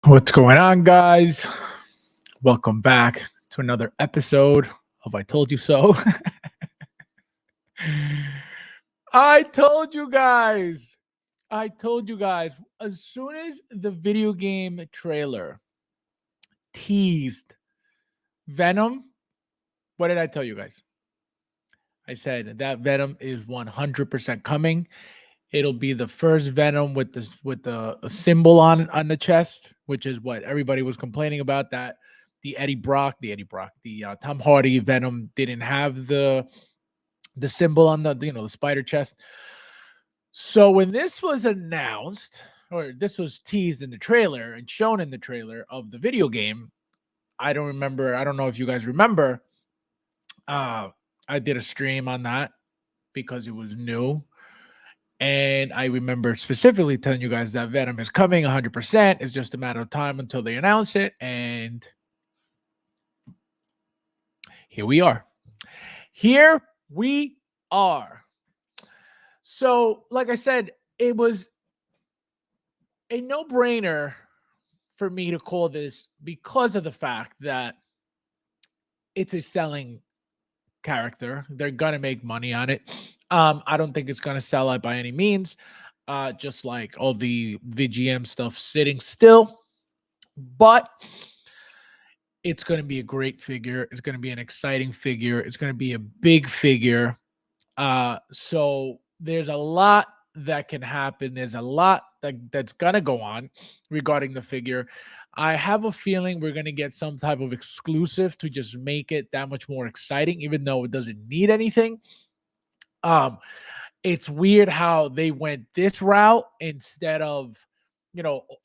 What's going on, guys? Welcome back to another episode of I Told You So. I told you guys. I told you guys. As soon as the video game trailer teased Venom, what did I tell you guys? I said that Venom is 100% coming. It'll be the first Venom with the symbol on the chest, which is what everybody was complaining about, that the Tom Hardy Venom didn't have the symbol on the spider chest. So when this was announced, or this was teased in the trailer and shown in the trailer of the video game, I don't remember. I don't know if you guys remember. Uh, I did a stream on that because it was new. And I remember specifically telling you guys that Venom is coming 100%. It's just a matter of time until they announce it. And here we are. Here we are. So, like I said, it was a no-brainer for me to call this because of the fact that it's a selling character. They're gonna make money on it. I don't think it's gonna sell out by any means. Just like all the VGM stuff sitting still, but it's gonna be a great figure. It's gonna be an exciting figure. It's gonna be a big figure. So there's a lot that can happen. There's a lot that's gonna go on regarding the figure. I have a feeling we're gonna get some type of exclusive to just make it that much more exciting, even though it doesn't need anything. Um, it's weird how they went this route instead of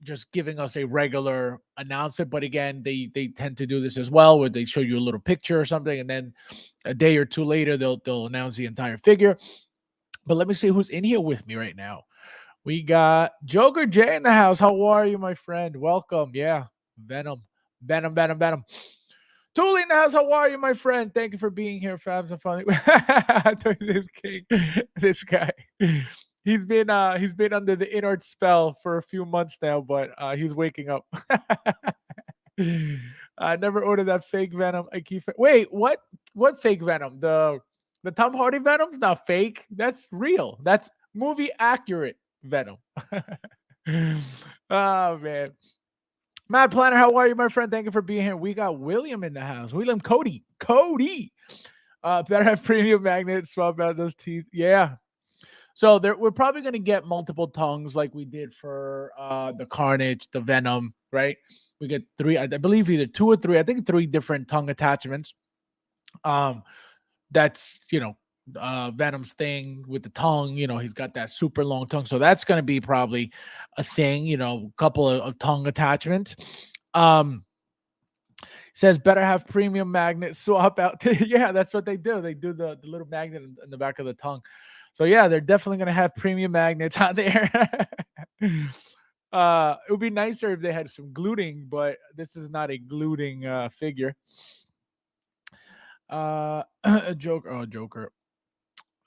just giving us a regular announcement. But again, they tend to do this as well, where they show you a little picture or something, and then a day or two later they'll announce the entire figure. But let me see who's in here with me right now. We got Joker J in the house. How are you, my friend? Welcome. Yeah, Venom, Venom. Tuli in the house. How are you, my friend? Thank you for being here, Fabs. And funny. This king, this guy. He's been under the inert spell for a few months now, but he's waking up. I never ordered that fake Venom. I keep wait, what fake Venom? The Tom Hardy Venom's not fake. That's real. That's movie accurate Venom. Oh man. Matt Planner, how are you, my friend? Thank you for being here. We got William in the house. William Cody. Better have premium magnets, swap out those teeth. Yeah. So we're probably going to get multiple tongues like we did for the Carnage, the Venom, right? We get three, I believe either two or three, I think three different tongue attachments. That's, Venom's thing with the tongue. He's got that super long tongue. So that's going to be probably a thing, a couple of tongue attachments. Says better have premium magnet swap out. Yeah, that's what they do. They do the little magnet in the back of the tongue. So yeah, they're definitely going to have premium magnets out there. It would be nicer if they had some gluting, but this is not a gluting figure. A Joker.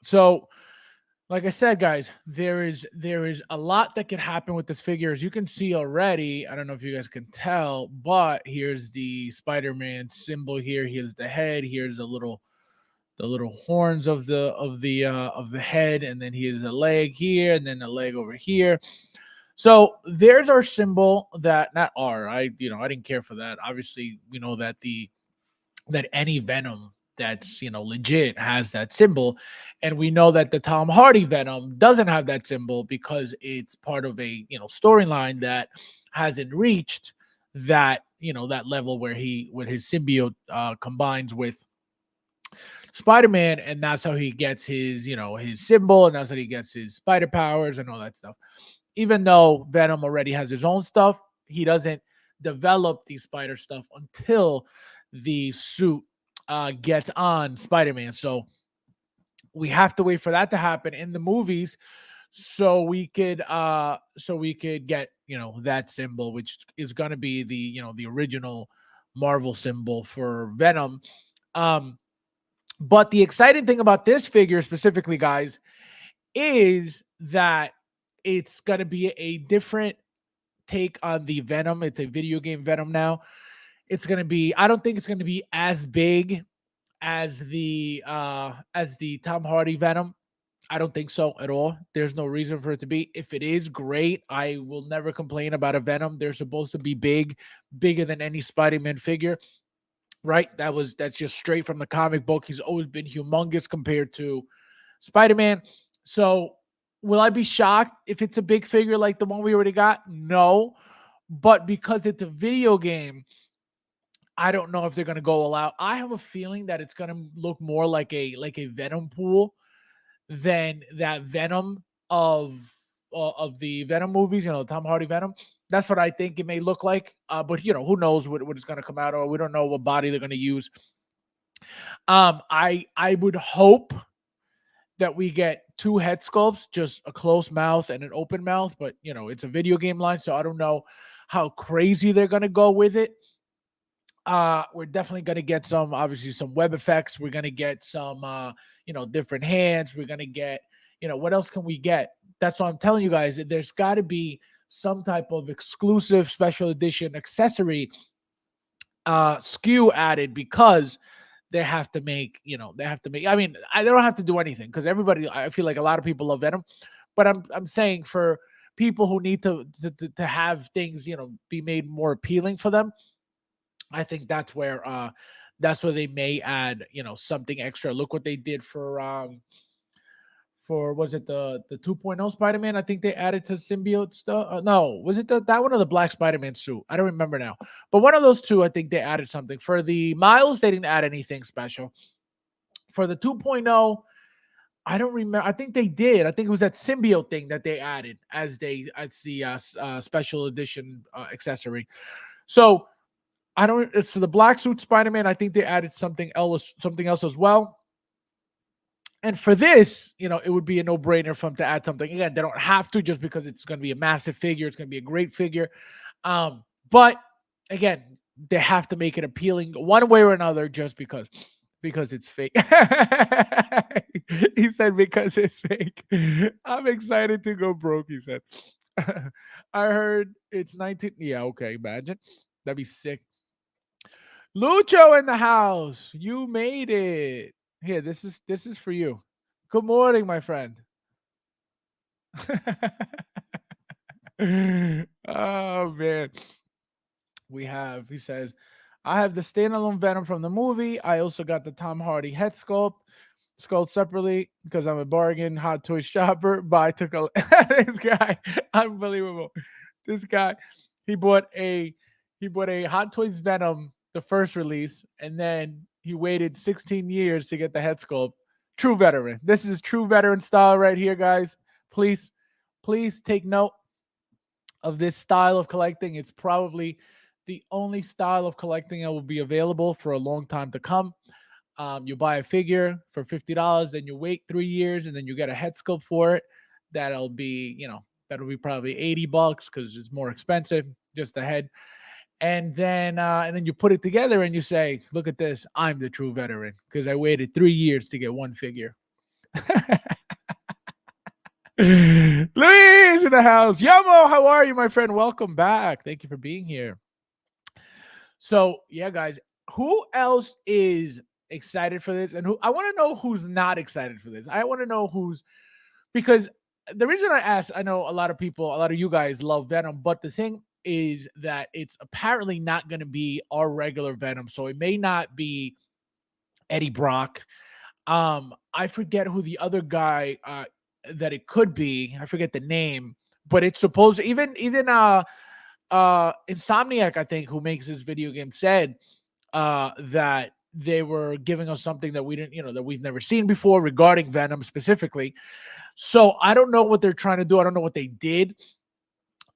So, like I said, guys, there is a lot that can happen with this figure. As you can see already, I don't know if you guys can tell, but here's the Spider-Man symbol here. Here's the head. Here's the little horns of the head, and then here's a leg here, and then a leg over here. So there's our symbol. That not our. I didn't care for that. Obviously, we know that that any Venom that's legit has that symbol, and we know that the Tom Hardy Venom doesn't have that symbol because it's part of a storyline that hasn't reached that that level where his symbiote combines with Spider-Man, and that's how he gets his his symbol, and that's how he gets his spider powers and all that stuff. Even though Venom already has his own stuff, he doesn't develop the spider stuff until the suit gets on Spider-Man. So we have to wait for that to happen in the movies so we could get that symbol, which is going to be the original Marvel symbol for Venom. But the exciting thing about this figure specifically, guys, is that it's going to be a different take on the Venom. It's a video game Venom now. It's gonna be. I don't think it's gonna be as big as the Tom Hardy Venom. I don't think so at all. There's no reason for it to be. If it is, great. I will never complain about a Venom. They're supposed to be big, bigger than any Spider-Man figure, right? That's just straight from the comic book. He's always been humongous compared to Spider-Man. So will I be shocked if it's a big figure like the one we already got? No. But because it's a video game, I don't know if they're gonna go all out. I have a feeling that it's gonna look more like a Venom pool than that Venom of the Venom movies, Tom Hardy Venom. That's what I think it may look like. But who knows what it's gonna come out of? We don't know what body they're gonna use. I would hope that we get two head sculpts, just a closed mouth and an open mouth. But it's a video game line, so I don't know how crazy they're gonna go with it. We're definitely going to get obviously some web effects. We're going to get some different hands. We're going to get what else can we get? That's what I'm telling you guys. There's got to be some type of exclusive special edition accessory SKU added, because they have to make I mean, they don't have to do anything, because I feel like a lot of people love Venom, but I'm saying for people who need to have things be made more appealing for them, I think that's where they may add something extra. Look what they did for was it the 2.0 Spider-Man? I think they added to symbiote stuff. No, was it that one of the black Spider-Man suit? I don't remember now. But one of those two, I think they added something. For the Miles, they didn't add anything special. For the 2.0, I don't remember. I think they did. I think it was that symbiote thing that they added as the special edition accessory. So it's for the black suit Spider-Man. I think they added something else as well. And for this, it would be a no-brainer for them to add something. Again, they don't have to, just because it's going to be a massive figure. It's going to be a great figure. But again, they have to make it appealing one way or another, just because it's fake. He said because it's fake. I'm excited to go broke, he said. I heard it's 19. Yeah, okay, imagine. That'd be sick. Lucho in the house. You made it. Here, this is for you. Good morning, my friend. Oh man. He says, I have the standalone Venom from the movie. I also got the Tom Hardy head sculpt separately because I'm a bargain hot toy shopper. But I took this guy, unbelievable. This guy, he bought a Hot Toys Venom, the first release, and then he waited 16 years to get the head sculpt. True veteran. This is true veteran style right here, guys. Please take note of this style of collecting. It's probably the only style of collecting that will be available for a long time to come. You buy a figure for $50, then you wait 3 years, and then you get a head sculpt for it. That'll be probably $80 because it's more expensive, just a head. And then you put it together and you say, look at this, I'm the true veteran because I waited 3 years to get one figure. Luis in the house. Yamo, how are you, my friend? Welcome back. Thank you for being here. So yeah, guys, who else is excited for this? And I want to know who's not excited for this. I want to know because the reason I asked, I know a lot of you guys love Venom, but the thing is that it's apparently not going to be our regular Venom. So it may not be Eddie Brock. I forget who the other guy that it could be. I forget the name, but it's supposed even Insomniac, I think, who makes this video game, said that they were giving us something that we didn't, that we've never seen before regarding Venom specifically. So I don't know what they're trying to do. I don't know what they did.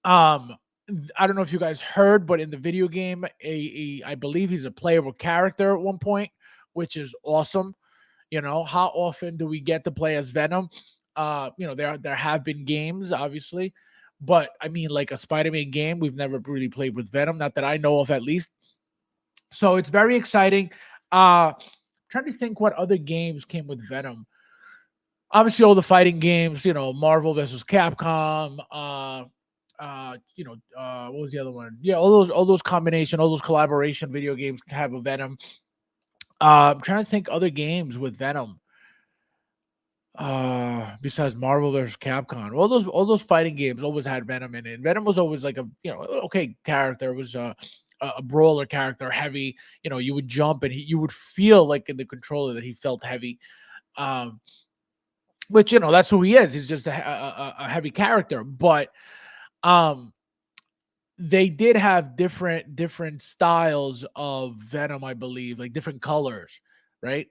I don't know if you guys heard, but in the video game, I believe he's a playable character at one point, which is awesome. How often do we get to play as Venom? There have been games, obviously, but I mean, like a Spider-Man game, we've never really played with Venom, not that I know of, at least. So it's very exciting. Trying to think what other games came with Venom. Obviously, all the fighting games, Marvel versus Capcom, what was the other one? Yeah, all those combination, all those collaboration video games have a Venom. I'm trying to think other games with Venom. Besides Marvel versus Capcom, all those fighting games always had Venom in it. Venom was always like a okay character. It was a brawler character, heavy. You would jump and you would feel like in the controller that he felt heavy. Um, which that's who he is. He's just a heavy character, but um they did have different styles of Venom, I believe, like different colors, right?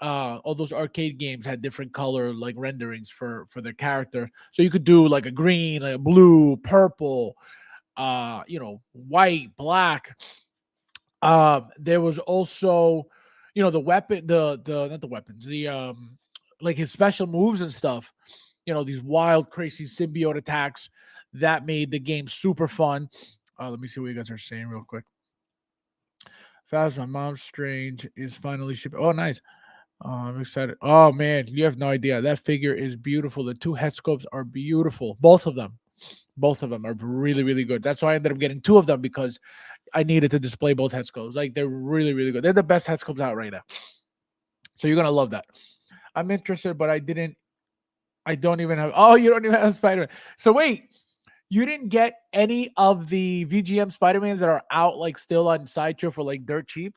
All those arcade games had different color like renderings for their character. So you could do like a green, like a blue, purple, white, black. There was also, the weapon, the not the weapons, the like his special moves and stuff. These wild, crazy symbiote attacks that made the game super fun. Let me see what you guys are saying real quick. Fast, my mom's strange is finally shipping. Oh, nice. I'm excited. Oh man, you have no idea. That figure is beautiful. The two head sculpts are beautiful. Both of them. Both of them are really, really good. That's why I ended up getting two of them because I needed to display both head sculpts. Like they're really, really good. They're the best head sculpts out right now. So you're gonna love that. I'm interested, but I don't even have. Oh, you don't even have Spider-Man. So wait, you didn't get any of the VGM Spider-Mans that are out like still on Sideshow for like dirt cheap.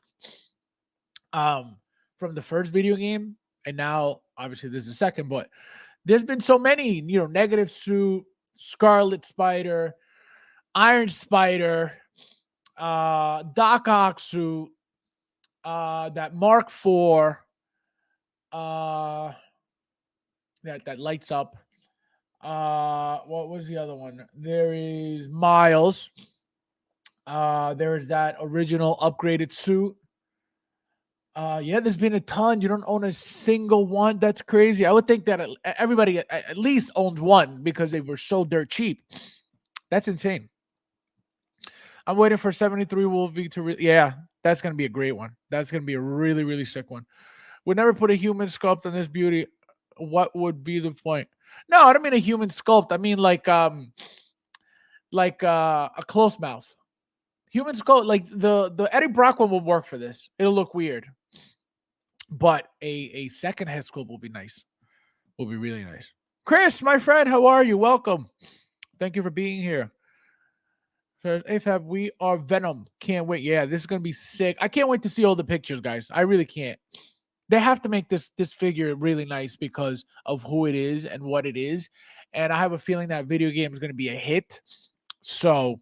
From the first video game, and now obviously this is the second, but there's been so many, Negative Suit, Scarlet Spider, Iron Spider, Doc Ock suit, that Mark IV, uh, that lights up. What was the other one? There is Miles. There is that original upgraded suit. Yeah, there's been a ton. You don't own a single one. That's crazy. I would think that everybody at least owns one because they were so dirt cheap. That's insane. I'm waiting for 73 Wolvie to yeah, that's gonna be a great one. That's gonna be a really, really sick one. Would never put a human sculpt on this beauty. What would be the point? No, I don't mean a human sculpt. I mean like a close mouth. Human sculpt, like the Eddie Brock one will work for this. It'll look weird. But a second head sculpt will be nice. Will be really nice. Chris, my friend, how are you? Welcome. Thank you for being here. Says AFAB, we are Venom. Can't wait. Yeah, this is gonna be sick. I can't wait to see all the pictures, guys. I really can't. They have to make this figure really nice because of who it is and what it is. And I have a feeling that video game is gonna be a hit. So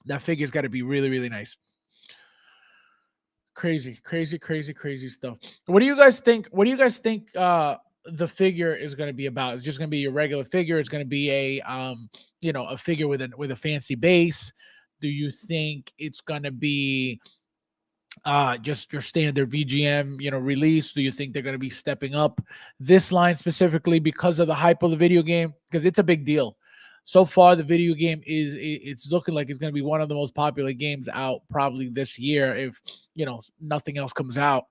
that figure's got to be really, really nice. Crazy, crazy, crazy, crazy stuff. What do you guys think? What do you guys think the figure is going to be about? It's just going to be your regular figure. It's going to be a figure with a fancy base. Do you think it's going to be just your standard VGM, release? Do you think they're going to be stepping up this line specifically because of the hype of the video game? Because it's a big deal. So far, the video game it's looking like it's going to be one of the most popular games out probably this year if nothing else comes out.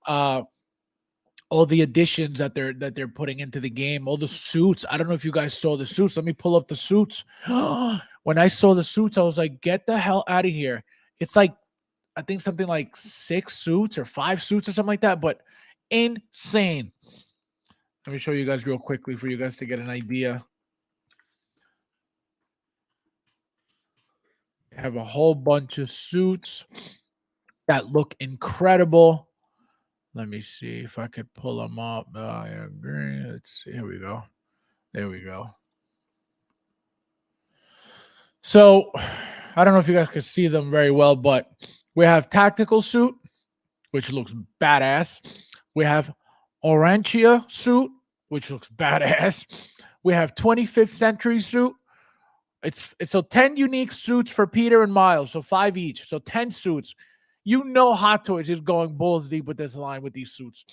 All the additions that they're putting into the game, all the suits. I don't know if you guys saw the suits. Let me pull up the suits. When I saw the suits, I was like, get the hell out of here. It's like I think something like 6 suits or 5 suits or something like that, but insane. Let me show you guys real quickly for you guys to get an idea. I have a whole bunch of suits that look incredible. Let me see if I could pull them up. I agree. Let's see. Here we go. There we go. So I don't know if you guys can see them very well, but we have tactical suit, which looks badass. We have Orantia suit, which looks badass. We have 25th century suit. It's so 10 unique suits for Peter and Miles, so 5 each, so 10 suits. Hot Toys is going balls deep with this line with these suits.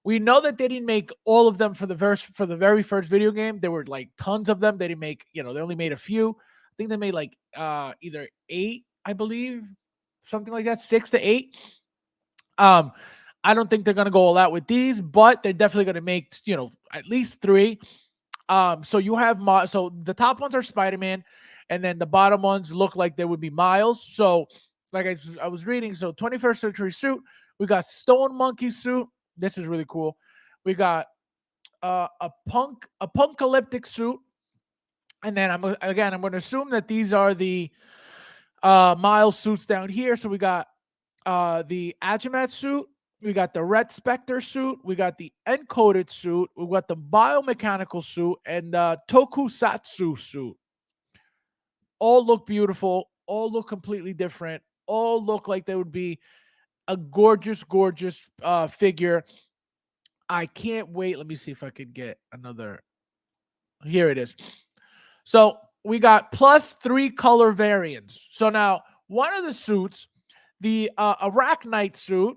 We know that they didn't make all of them for the very first video game. There were like tons of them. They didn't make, they only made a few. I think they made like either 8, I believe, something like that, 6 to 8. I don't think they're gonna go all out with these, but they're definitely gonna make, at least 3. So you have so the top ones are Spider-Man, and then the bottom ones look like they would be Miles. So, like I was reading, so 21st century suit. We got Stone Monkey suit. This is really cool. We got a punkalyptic suit, and then I'm going to assume that these are the Miles suits down here. So we got the Agimat suit. We got the Red Spectre suit. We got the Encoded suit. We got the Biomechanical suit and Tokusatsu suit. All look beautiful. All look completely different. All look like they would be a gorgeous, gorgeous figure. I can't wait. Let me see if I could get another. Here it is. So we got +3 color variants. So now one of the suits, the Arachnite suit,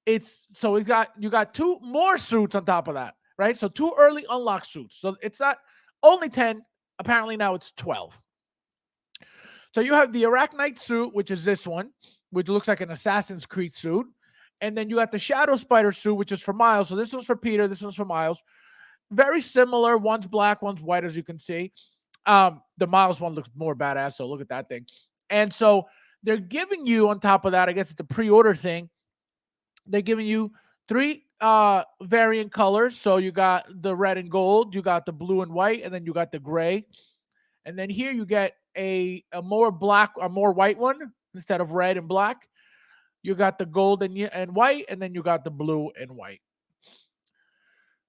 you got 2 more suits on top of that, right? So 2 early unlock suits. So it's not only 10. Apparently now it's 12. So you have the Arachnite suit, which is this one, which looks like an Assassin's Creed suit. And then you got the Shadow Spider suit, which is for Miles. So this one's for Peter. This one's for Miles. Very similar. One's black, one's white, as you can see. The Miles one looks more badass, so look at that thing. And so they're giving you, on top of that, I guess it's a pre-order thing, they're giving you 3 variant colors. So you got the red and gold, you got the blue and white, and then you got the gray. And then here you get a more white one instead of red and black. You got the gold and white, and then you got the blue and white.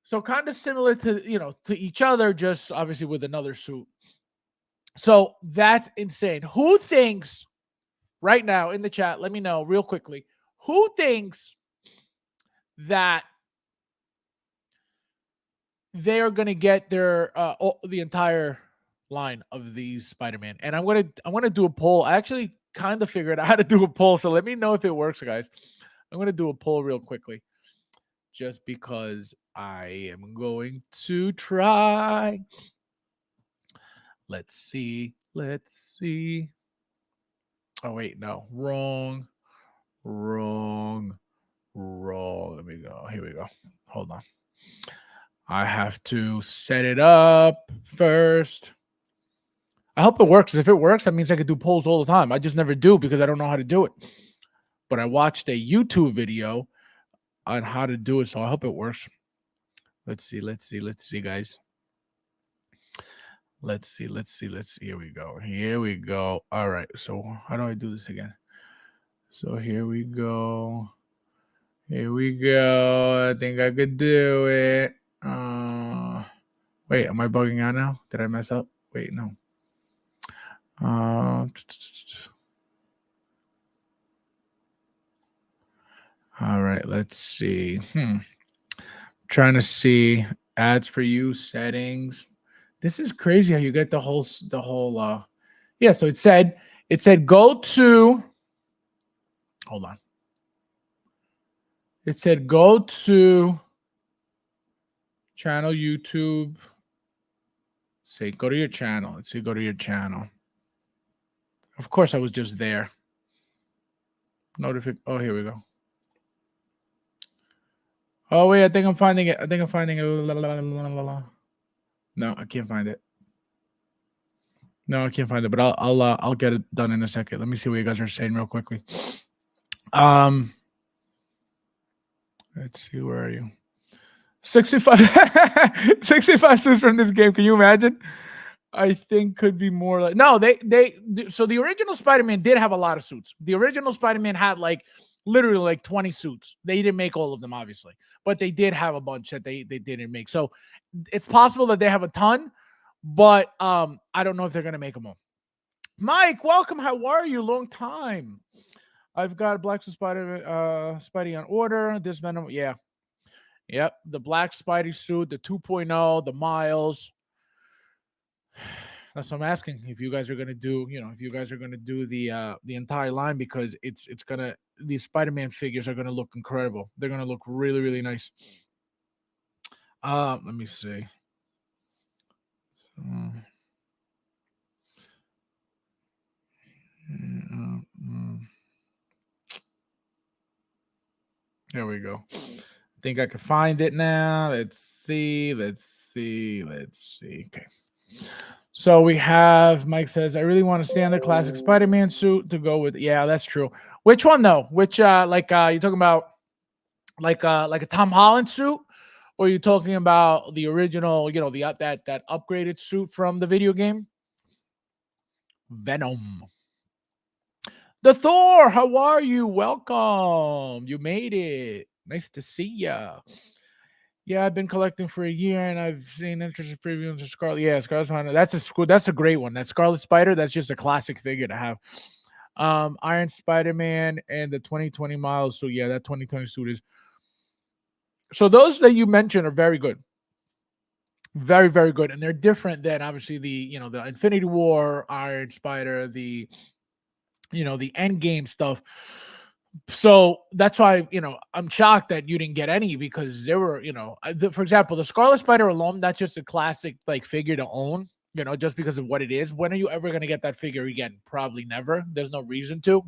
So kind of similar to each other, just obviously with another suit. So that's insane. Who thinks right now in the chat, let me know real quickly, who thinks that they are going to get their the entire line of these Spider-Man? And I'm going to do a poll. I actually kind of figured out how to do a poll, so let me know if it works, guys. I'm going to do a poll real quickly just because I am going to try. Let's see. Oh, wait, no. Wrong. Let me go. Here we go. Hold on. I have to set it up first. I hope it works. If it works, that means I could do polls all the time. I just never do because I don't know how to do it. But I watched a YouTube video on how to do it, so I hope it works. Let's see, guys. Let's see. Here we go. All right. So how do I do this again? So here we go. I think I could do it. Wait, am I bugging out now? Did I mess up? Wait, no. All right, let's see. Trying to see ads for you, settings. This is crazy how you get the whole yeah, so it said go to, hold on. It said go to channel YouTube. Say go to your channel. Let's see, go to your channel. Of course I was just there. Oh, here we go. Oh wait, I think I'm finding it. No, I can't find it. No, I can't find it, but I'll get it done in a second. Let me see what you guys are saying real quickly. Let's see, where are you? 65 suits from this game. Can you imagine? I think could be more like no, so the original Spider-Man did have a lot of suits. The original Spider-Man had like literally like 20 suits. They didn't make all of them, obviously, but they did have a bunch that they didn't make. So it's possible that they have a ton, but I don't know if they're gonna make them all. Mike, welcome. How are you? Long time. I've got Black Spidey on order. This Venom, yeah. Yep, the black Spidey suit, the 2.0, the Miles. That's what I'm asking. If you guys are gonna do, the entire line, because these Spider-Man figures are gonna look incredible. They're gonna look really, really nice. Let me see. There we go. I think I can find it now. Let's see. see. Okay. So we have Mike says, I really want to stay on the classic Spider-Man suit to go with. Yeah, that's true. Which one though? Which you're talking about like a Tom Holland suit, or are you talking about the original, the that upgraded suit from the video game? Venom. The Thor, how are you? Welcome. You made it. Nice to see ya. Yeah, I've been collecting for a year, and I've seen interesting previews of Scarlet. Yeah, Scarlet Spider. That's a great one. That Scarlet Spider. That's just a classic figure to have. Iron Spider-Man and the 2020 Miles. So yeah, that 2020 suit is. So those that you mentioned are very good. Very, very good, and they're different than obviously the Infinity War Iron Spider, the end game stuff. So that's why I'm shocked that you didn't get any, because there were for example, the Scarlet Spider alone, that's just a classic like figure to own, just because of what it is. When are you ever going to get that figure again? Probably never. There's no reason to.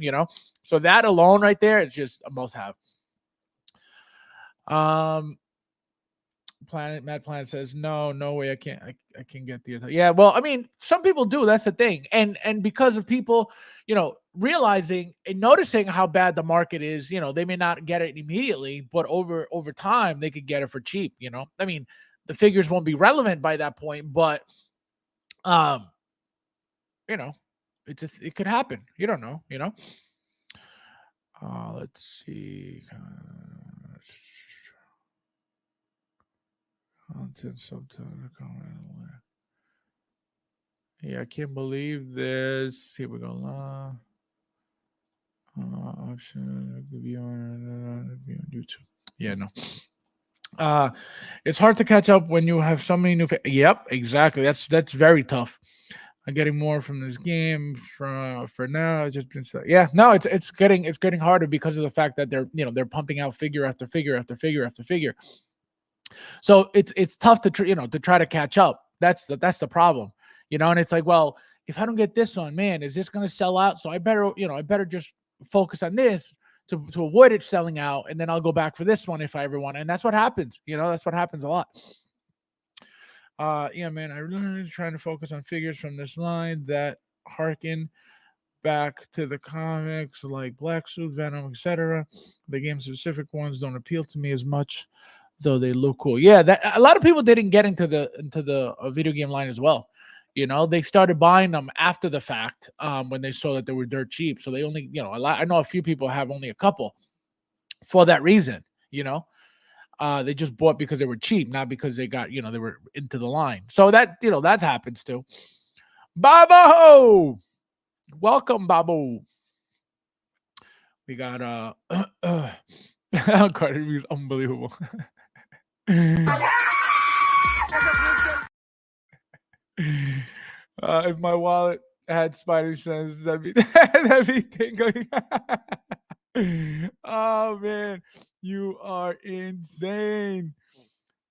So that alone right there, it's just a must have. Mad Planet says no way, I can get the. Yeah, well, I mean, some people do. That's the thing, and because of people, realizing and noticing how bad the market is, they may not get it immediately, but over time they could get it for cheap. I mean, the figures won't be relevant by that point, but it could happen. You don't know. Let's see. Yeah, I can't believe this. Here we go. Option on YouTube. Yeah, no. It's hard to catch up when you have so many new. Yep, exactly. That's very tough. I'm getting more from this game for now. It's just been yeah. No, it's getting harder because of the fact that they're pumping out figure after figure after figure after figure. So it's tough to try to catch up. That's the problem, And it's like, well, if I don't get this one, man, is this going to sell out? So I better just focus on this to avoid it selling out, and then I'll go back for this one if I ever want. And that's what happens. That's what happens a lot. Yeah, man, I really trying to focus on figures from this line that harken back to the comics, like Black Suit, Venom, etc. The game specific ones don't appeal to me as much, though they look cool. Yeah, that a lot of people didn't get into the video game line as well. They started buying them after the fact, when they saw that they were dirt cheap. So they only, I know a few people have only a couple for that reason. They just bought because they were cheap, not because they got, they were into the line. So that, that happens too. Babo, welcome, Babo. We got Carter is unbelievable. If my wallet had spider sense, that'd be tingling. Oh man, you are insane.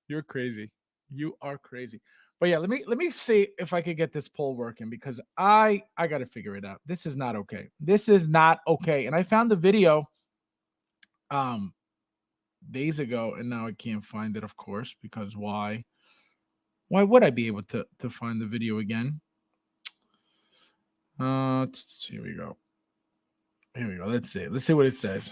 You're crazy. You are crazy. But yeah, let me see if I could get this poll working, because I got to figure it out. This is not okay. This is not okay. And I found the video days ago, and now I can't find it, of course, because why would I be able to find the video again? Here we go. Let's see what it says.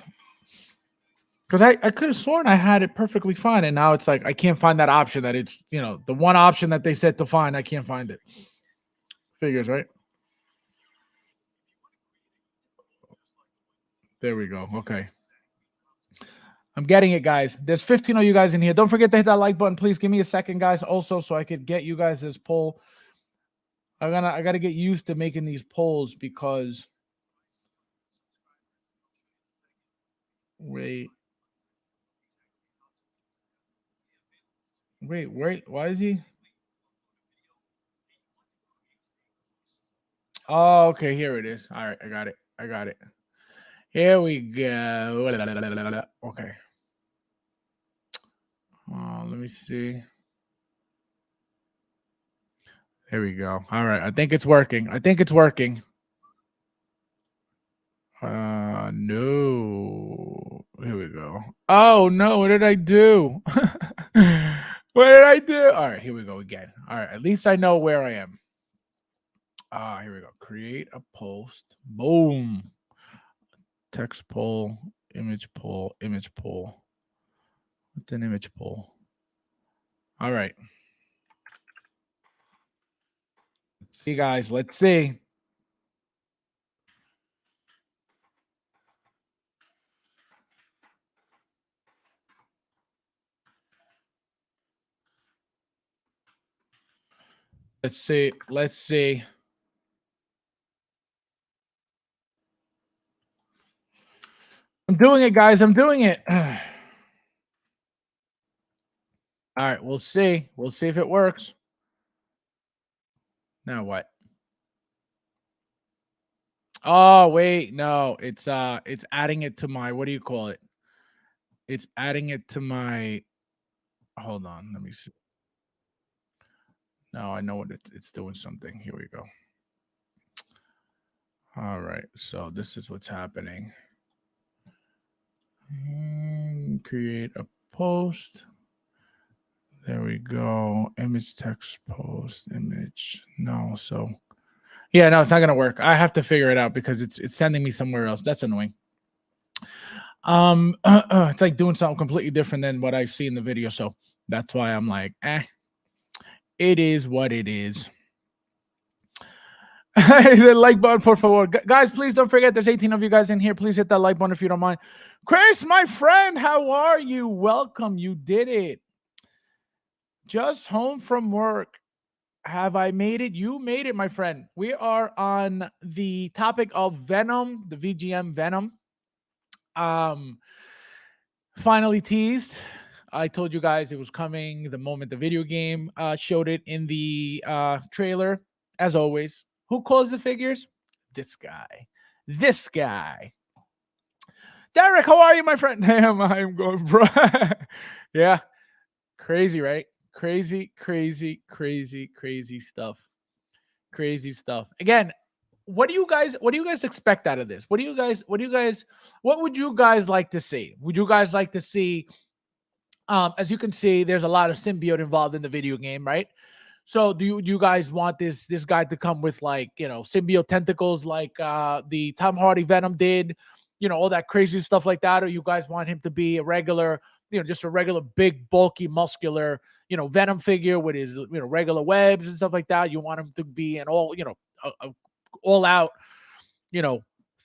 Because I could have sworn I had it perfectly fine, and now it's like I can't find that option. That it's the one option that they said to find. I can't find it. Figures, right? There we go. Okay. I'm getting it, guys. There's 15 of you guys in here. Don't forget to hit that like button. Please give me a second, guys, also, so I could get you guys this poll. I gotta get used to making these polls, because wait, why is he? Oh, okay, here it is. All right, I got it. Here we go. Okay. Let me see. There we go. All right, I think it's working. No. Here we go. Oh no, what did I do? What did I do? All right, here we go again. All right, at least I know where I am. Here we go. Create a post. Boom. Text poll, image poll, image poll. What's an image poll? All right. Let's see, guys. Let's see. Let's see. Let's see. I'm doing it, guys. I'm doing it. All right, we'll see. We'll see if it works. Now what? Oh, wait. No, it's adding it to my, what do you call it? It's adding it to my, hold on. Let me see. No, I know what it's doing something. Here we go. All right. So this is what's happening. Create a post. There we go. Image text post image. No, so yeah, no, it's not gonna work. I have to figure it out because it's sending me somewhere else. That's annoying. It's like doing something completely different than what I see in the video. So that's why I'm like, it is what it is. The like button, por favor. Guys, please don't forget there's 18 of you guys in here. Please hit that like button if you don't mind. Chris, my friend, how are you? Welcome. You did it. Just home from work. Have I made it? You made it, my friend. We are on the topic of Venom, the VGM Venom. Finally teased. I told you guys it was coming the moment the video game showed it in the trailer. As always, who calls the figures? This guy. This guy. Derek, how are you, my friend? Damn, I'm going, bro. Yeah. Crazy, right? Crazy, crazy, crazy, crazy stuff. Crazy stuff. Again, what do you guys expect out of this? What would you guys like to see? Would you guys like to see as you can see, there's a lot of symbiote involved in the video game, right? So do you guys want this guy to come with, like, symbiote tentacles like the Tom Hardy Venom did, all that crazy stuff like that, or you guys want him to be a regular, just a regular big bulky muscular, Venom figure with his regular webs and stuff like that? You want him to be an all, a all out,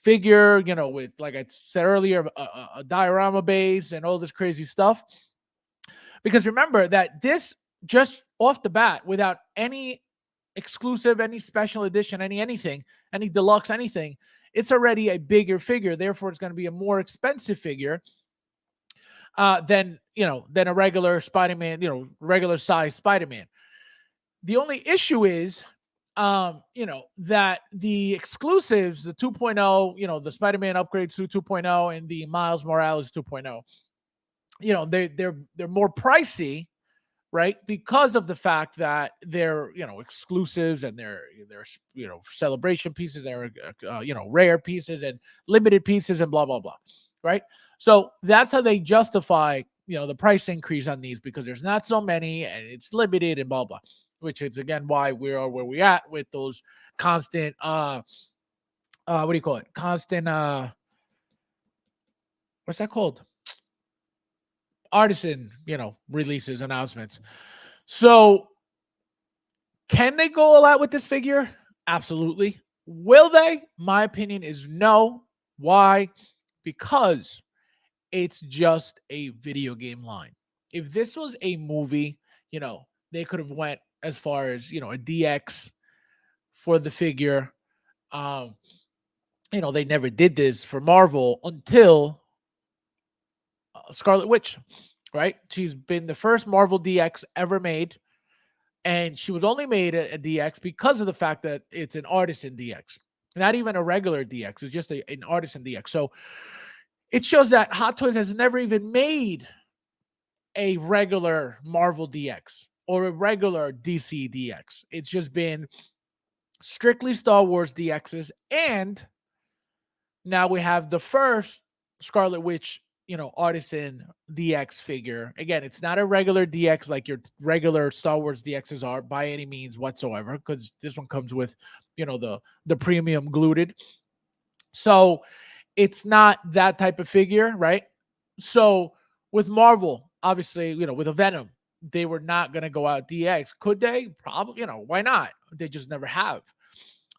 figure, with, like I said earlier, a diorama base and all this crazy stuff? Because remember that this, just off the bat, without any exclusive, any special edition, anything, any deluxe, anything, it's already a bigger figure. Therefore, it's going to be a more expensive figure than a regular Spider-Man, regular size Spider-Man. The only issue is, that the exclusives, the 2.0, the Spider-Man upgrades to 2.0 and the Miles Morales 2.0, they're more pricey, right? Because of the fact that they're, exclusives, and they're celebration pieces, they're rare pieces and limited pieces and blah blah blah, right? So that's how they justify the price increase on these, because there's not so many and it's limited and blah blah, which is again why we are where we at with those constant what do you call it? Constant what's that called? Artisan, releases, announcements. So can they go all out with this figure? Absolutely. Will they? My opinion is no. Why? Because it's just a video game line. If this was a movie, they could have went as far as, a DX for the figure. They never did this for Marvel until Scarlet Witch, right? She's been the first Marvel DX ever made. And she was only made a DX because of the fact that it's an artisan DX, not even a regular DX. It's just an artisan DX. So it shows that Hot Toys has never even made a regular Marvel DX or a regular DC DX. It's just been strictly Star Wars DXs. And now we have the first Scarlet Witch artisan DX figure. Again, it's not a regular DX like your regular Star Wars DXs are by any means whatsoever, because this one comes with, the premium gluted. So it's not that type of figure, right? So with Marvel, obviously, with a Venom, they were not going to go out DX. Could they? Probably, why not? They just never have.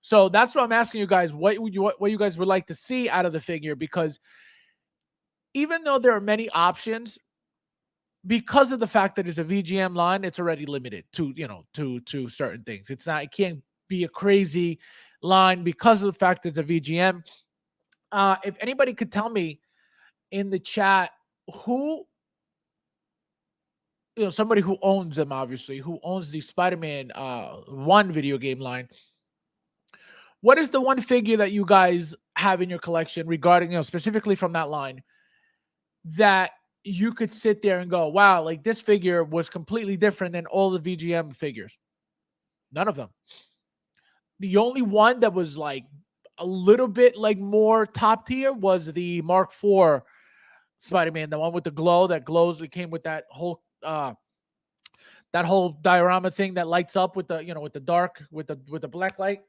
So that's what I'm asking you guys. What you guys would like to see out of the figure? Because even though there are many options, because of the fact that it's a VGM line, it's already limited to to certain things. It can't be a crazy line because of the fact that it's a VGM. If anybody could tell me in the chat who, somebody who owns them, obviously, who owns the Spider-Man 1 video game line, what is the one figure that you guys have in your collection regarding, specifically from that line, that you could sit there and go, wow, like this figure was completely different than all the VGM figures? None of them. The only one that was like a little bit like more top tier was the Mark IV Spider-Man, the one with the glow that glows. It came with that whole diorama thing that lights up with the with the dark with the black light.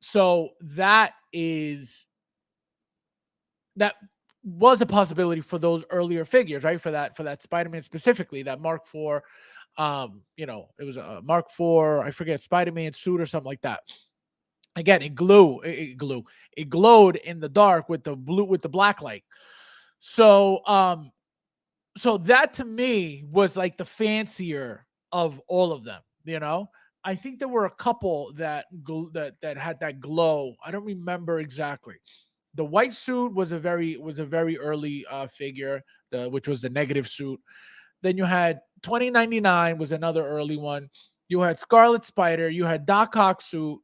So that was a possibility for those earlier figures, right? For that Spider-Man specifically, that Mark IV, it was a Mark IV, I forget, Spider-Man suit or something like that. Again, it glowed in the dark with the black light. So so that to me was like the fancier of all of them, I think there were a couple that had that glow. I don't remember exactly. The white suit was a very early figure, which was the negative suit. Then you had 2099 was another early one. You had Scarlet Spider. You had Doc Ock suit.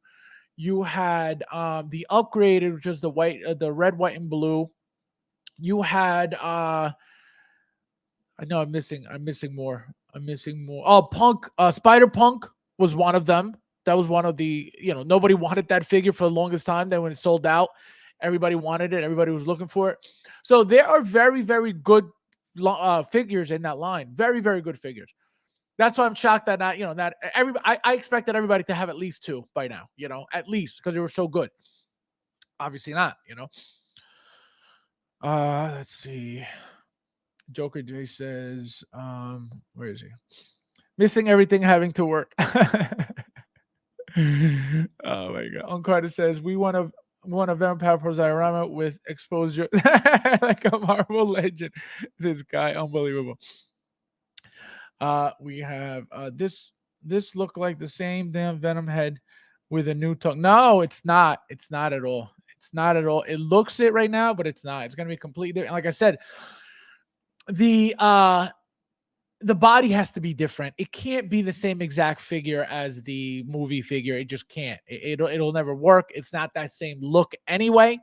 You had the upgraded, which was the red, white, and blue. You had I know I'm missing more. Oh, Punk, Spider Punk was one of them. That was one of the, nobody wanted that figure for the longest time. Then when it sold out, everybody wanted it. Everybody was looking for it. So there are very, very good figures in that line. Very, very good figures. That's why I'm shocked that I expected everybody to have at least two by now, at least, because they were so good. Obviously not, let's see. Joker J says, where is he? Missing everything, having to work. Oh my god. On Carter says, we want a Venom Power Pro diorama with exposure like a Marvel legend. This guy, unbelievable. We have this looked like the same damn Venom head with a new tongue. No, it's not. It's not at all. It's not at all. It looks it right now, but it's not. It's gonna be completely different. Like I said, the body has to be different. It can't be the same exact figure as the movie figure. It just can't. It'll never work. It's not that same look anyway.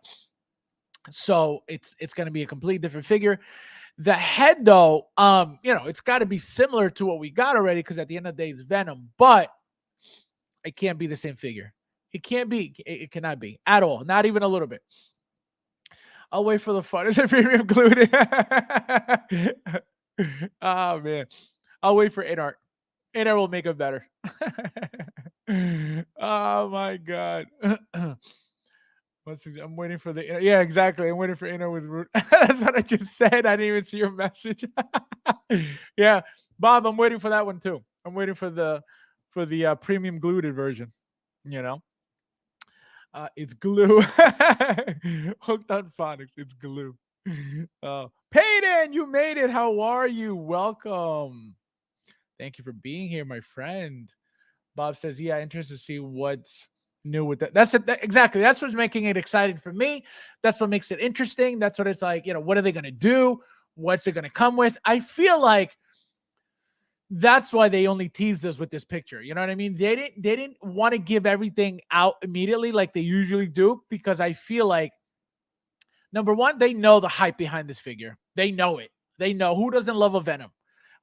So it's going to be a completely different figure. The head, though, it's got to be similar to what we got already, because at the end of the day, it's Venom. But it can't be the same figure. It can't be. It cannot be at all. Not even a little bit. I'll wait for the fun. Is it premium included? Oh man, I'll wait for Inart. Inart will make it better. Oh my god. I'm waiting for the. Yeah, exactly. I'm waiting for Inart with root. That's what I just said. I didn't even see your message. Yeah, Bob, I'm waiting for that one too. I'm waiting for the premium glued version. It's glue. Hooked on phonics. It's glue. Payton, you made it. How are you? Welcome. Thank you for being here, my friend. Bob says, yeah, interested to see what's new with that. That's it. Exactly. That's what's making it exciting for me. That's what makes it interesting. That's what it's like, what are they going to do? What's it going to come with? I feel like that's why they only teased us with this picture. You know what I mean? They didn't want to give everything out immediately like they usually do, because I feel like, number one, they know the hype behind this figure. They know it. They know who doesn't love a Venom.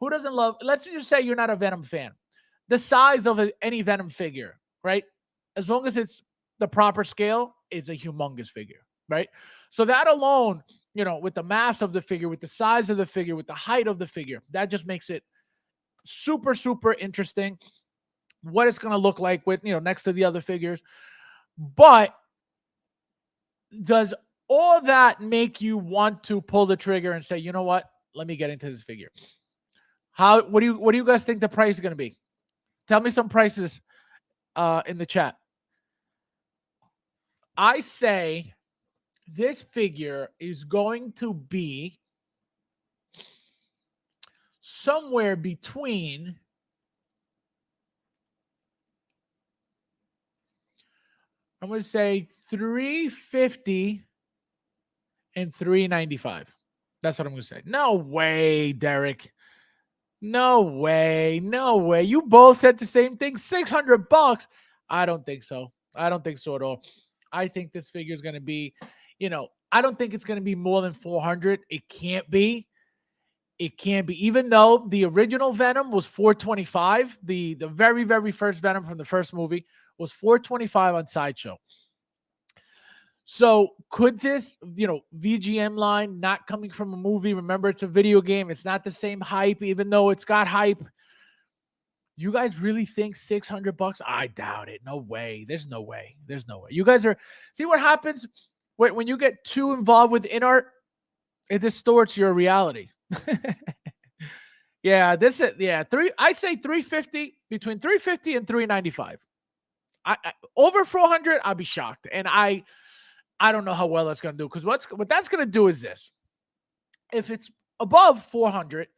Who doesn't love? Let's just say you're not a Venom fan. The size of any Venom figure, right? As long as it's the proper scale, it's a humongous figure, right? So that alone with the mass of the figure, with the size of the figure, with the height of the figure. That just makes it super, super interesting. What it's going to look like with, next to the other figures. But does all that make you want to pull the trigger and say, you know what? Let me get into this figure. What do you guys think the price is going to be? Tell me some prices in the chat. I say this figure is going to be somewhere between I'm going to say $350 and $395. That's what I'm going to say. No way, Derek. No way. No way. You both said the same thing. $600. I don't think so. I don't think so at all. I think this figure is going to be, I don't think it's going to be more than 400. It can't be. It can't be. Even though the original Venom was 425, the very, very first Venom from the first movie was 425 on Sideshow. So could this, VGM line not coming from a movie? Remember, it's a video game. It's not the same hype, even though it's got hype. You guys really think $600? I doubt it. No way. There's no way. There's no way. You guys see what happens when you get too involved with in-art? It distorts your reality. Yeah, I say 350, between 350 and 395. I over 400, I'll be shocked. And I don't know how well that's going to do, because what that's going to do is this. If it's above 400,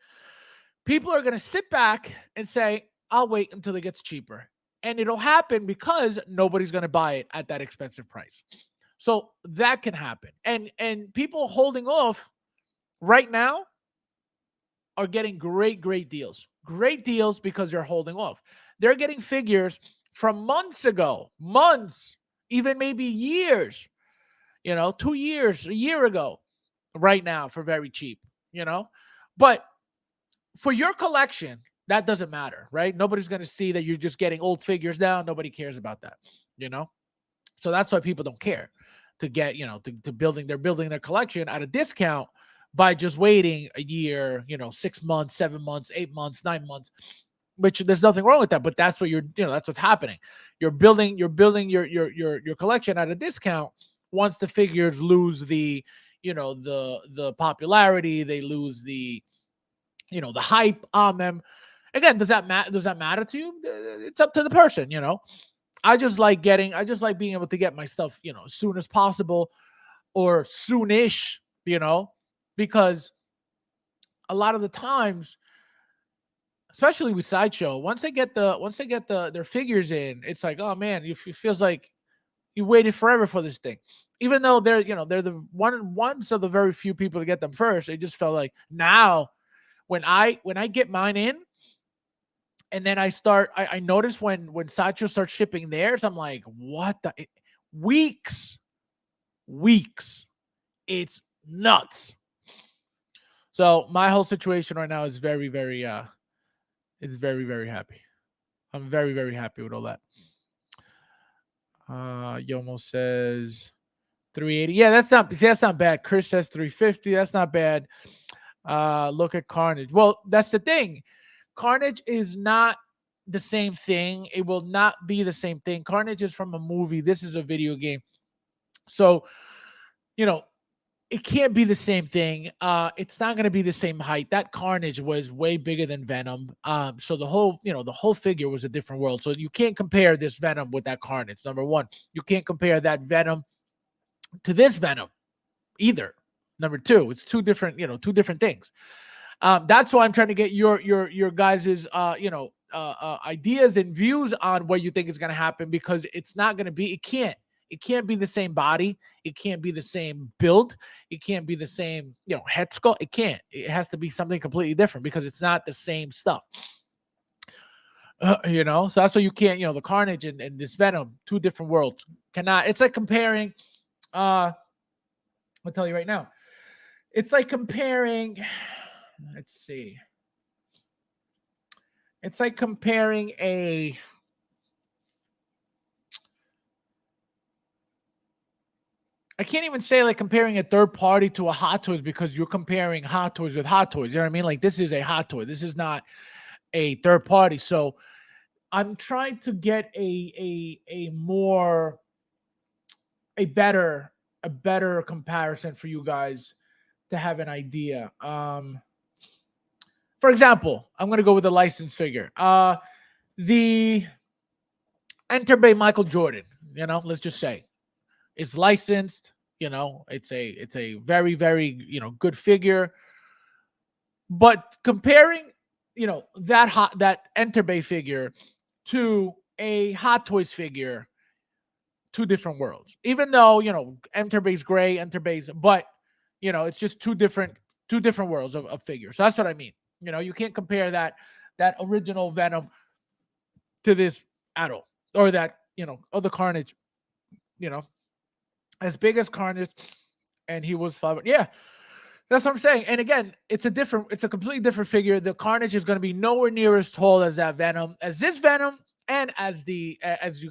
people are going to sit back and say, I'll wait until it gets cheaper. And it'll happen because nobody's going to buy it at that expensive price. So that can happen. And people holding off right now are getting great deals. Great deals because they're holding off. They're getting figures from months ago, even maybe years, 2 years, a year ago, right now for very cheap, But for your collection, that doesn't matter, right? Nobody's going to see that you're just getting old figures now. Nobody cares about that, So that's why people don't care to get, they're building their collection at a discount by just waiting a year, 6 months, 7 months, 8 months, 9 months, which there's nothing wrong with that. But that's what that's what's happening. You're building your collection at a discount. Once the figures lose the, the popularity, they lose the, the hype on them. Again, does that matter to you? It's up to the person, I just like being able to get my stuff, as soon as possible or soonish, because a lot of the times, especially with Sideshow, once they get their figures in, it's like, oh man, it feels like you waited forever for this thing. Even though they're the ones of the very few people to get them first, it just felt like now when I get mine in, and then I notice when Sideshow starts shipping theirs, I'm like, what the weeks. It's nuts. So my whole situation right now is very, very happy. I'm very, very happy with all that. Yomo says 380. Yeah, that's not bad. Chris says 350. That's not bad. Look at Carnage. Well, that's the thing. Carnage is not the same thing. It will not be the same thing. Carnage is from a movie. This is a video game. So, it can't be the same thing. It's not going to be the same height. That Carnage was way bigger than Venom. So the whole figure was a different world. So you can't compare this Venom with that Carnage. Number one, you can't compare that Venom to this Venom either. Number two, it's two different things. That's why I'm trying to get your guys's ideas and views on what you think is going to happen, because it's not going to be. It can't be the same body. It can't be the same build. It can't be the same, head sculpt. It can't. It has to be something completely different because it's not the same stuff. So that's why you can't, the Carnage and this Venom, two different worlds. It's like comparing, I'll tell you right now. It's like comparing, let's see. It's like comparing a I can't even say like comparing a third party to a Hot Toys because you're comparing Hot Toys with Hot Toys. You know what I mean? Like this is a Hot Toy. This is not a third party. So I'm trying to get a more a better a better comparison for you guys to have an idea. For example, I'm gonna go with the license figure. The Enter Bay Michael Jordan. You know, let's just say it's licensed. You know, it's a very good figure. But comparing, that Enter Bay figure to a Hot Toys figure, two different worlds. Even though Enter Bay's gray, Enter Bay's, but it's just two different worlds of figures. So that's what I mean. You can't compare that original Venom to this adult or that other Carnage. You know, as big as Carnage, and he was 5. Yeah, that's what I'm saying. And again, it's a completely different figure. The Carnage is going to be nowhere near as tall as that Venom, as this Venom, and as you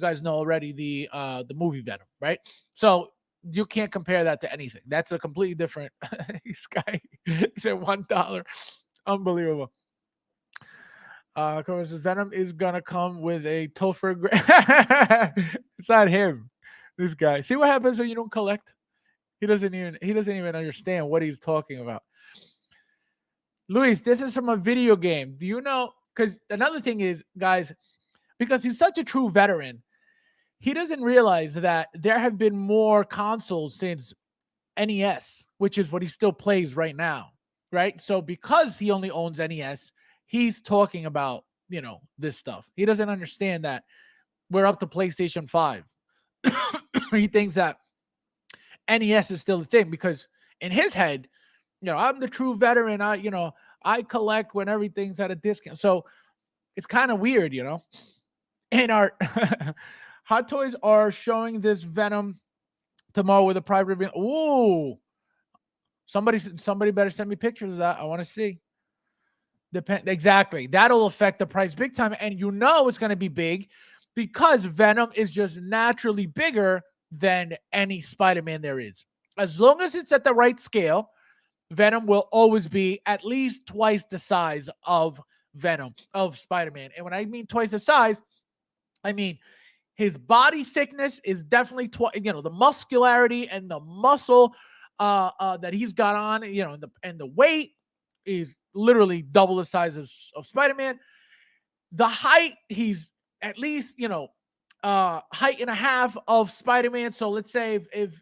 guys know already, the movie Venom, right? So you can't compare that to anything. That's a completely different. This guy, he said $1. Unbelievable. Because Venom is gonna come with a Topher. It's not him. This guy. See what happens when you don't collect? He doesn't even understand what he's talking about. Luis, this is from a video game. Do you know? Because another thing is, guys, because he's such a true veteran, he doesn't realize that there have been more consoles since NES, which is what he still plays right now, right? So because he only owns NES, he's talking about this stuff. He doesn't understand that we're up to PlayStation 5. He thinks that NES is still a thing because in his head, I'm the true veteran. I collect when everything's at a discount. So it's kind of weird. And our Hot Toys are showing this Venom tomorrow with a private reveal. Ooh, somebody better send me pictures of that. I want to see. Exactly. That'll affect the price big time. And it's going to be big because Venom is just naturally bigger than any Spider-Man there is. As long as it's at the right scale, Venom will always be at least twice the size of Spider-Man. And when I mean twice the size, I mean his body thickness is definitely the muscularity and the muscle that he's got on, and the weight is literally double the size of Spider-Man. The height, he's at least, height and a half of Spider-Man. So let's say if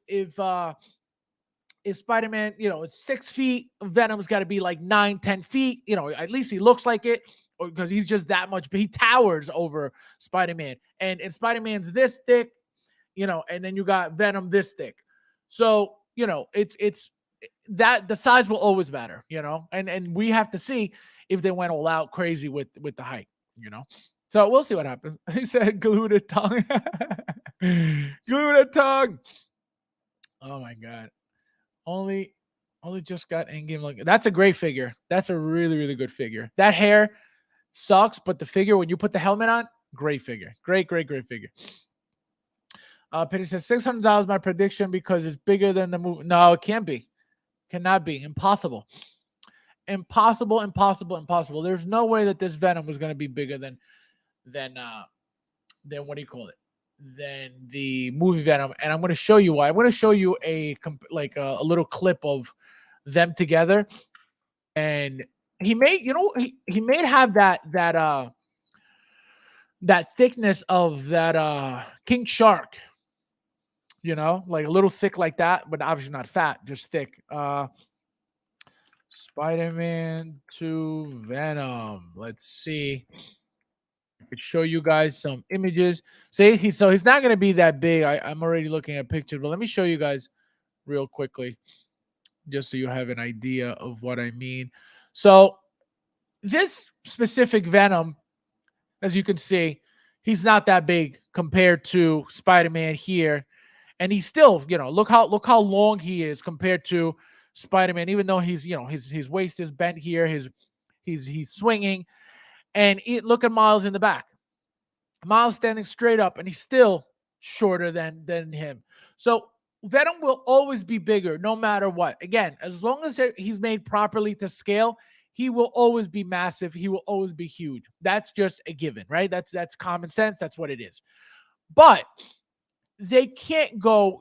Spider-Man, it's 6 feet, Venom's got to be like 9-10 feet. At least he looks like it, or because he's just that much. But he towers over Spider-Man, and Spider-Man's this thick, and then you got Venom this thick. So it's that the size will always matter, and we have to see if they went all out crazy with the height, So we'll see what happens. He said, "Glue the tongue, glue the tongue." Oh my god. Only just got Endgame look. That's a great figure. That's a really, really good figure. That hair sucks, but the figure, when you put the helmet on, great figure. Great figure. Peter says $600 my prediction because it's bigger than the movie. No, it can't be. Cannot be. Impossible. Impossible. There's no way that this Venom was going to be bigger than what do you call it? Than the movie Venom, and I'm going to show you why. I'm going to show you a little clip of them together, and he may have that thickness of that King Shark, like a little thick like that, but obviously not fat, just thick. Spider-Man 2 Venom. Let's see. I could show you guys some images. See, he's not going to be that big. I'm already looking at pictures, but let me show you guys real quickly, just so you have an idea of what I mean. So this specific Venom, as you can see, he's not that big compared to Spider-Man here. And he's still, look how long he is compared to Spider-Man, even though he's, his waist is bent here, he's swinging. And look at Miles in the back. Miles standing straight up, and he's still shorter than him. So Venom will always be bigger no matter what. Again, as long as he's made properly to scale, he will always be massive. He will always be huge. That's just a given, right? That's common sense. That's what it is. But they can't go,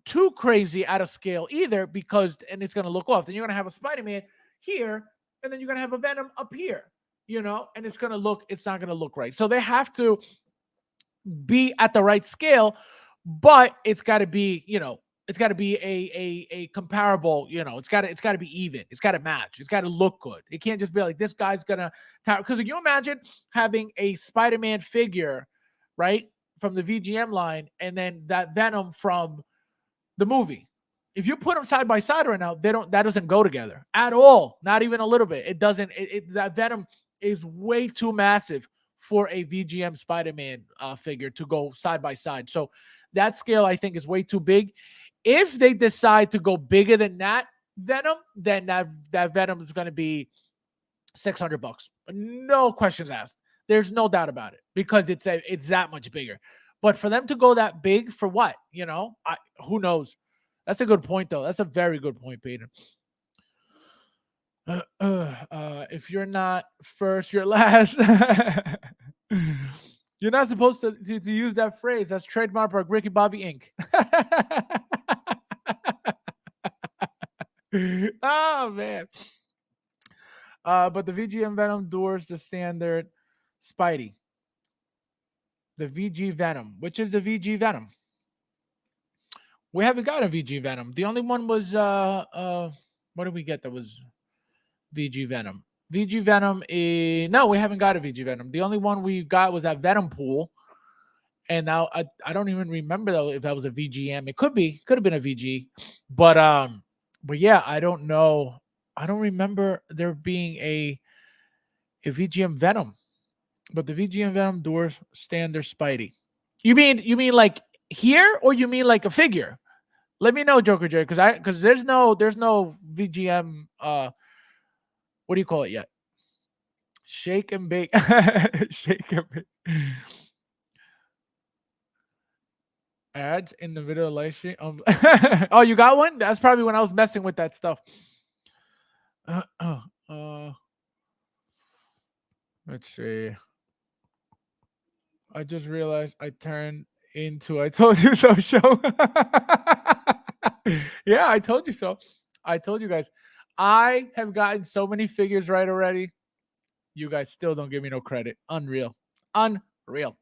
too crazy out of scale either, because and it's going to look off. Then you're going to have a Spider-Man here, and then you're going to have a Venom up here, and it's not going to look right. So they have to be at the right scale, but it's got to be, it's got to be a comparable, it's got to be even. It's got to match. It's got to look good. It can't just be like this guy's gonna because can you imagine having a Spider-Man figure, right, from the VGM line, and then that Venom from the movie? If you put them side by side right now, that doesn't go together at all. Not even a little bit. It doesn't. That Venom is way too massive for a VGM Spider-Man figure to go side by side. So that scale, I think, is way too big. If they decide to go bigger than that Venom, then that Venom is going to be $600. No questions asked. There's no doubt about it, because it's that much bigger. But for them to go that big for what? Who knows? That's a good point, though. That's a very good point, Peter. If you're not first, you're last. You're not supposed to use that phrase. That's trademark by Ricky Bobby Inc. Oh man. But the VGM Venom doors the standard Spidey. The VG Venom. Which is the VG Venom? We haven't got a VG Venom. The only one was what did we get that was VG Venom? VG Venom is no, we haven't got a VG Venom. The only one we got was that Venom pool. And now I don't even remember though if that was a VGM. It could have been a VG. But yeah, I don't know. I don't remember there being a VGM Venom. But the VGM Venom doors standard Spidey. You mean like here, or you mean like a figure? Let me know, Joker J, because there's no VGM what do you call it yet? Shake and bake. Shake and bake. Ads in the video live stream. Oh, you got one? That's probably when I was messing with that stuff. Let's see. I just realized I turned into I told you so show. Yeah, I told you so. I told you guys. I have gotten so many figures right already. You guys still don't give me no credit. Unreal. Unreal.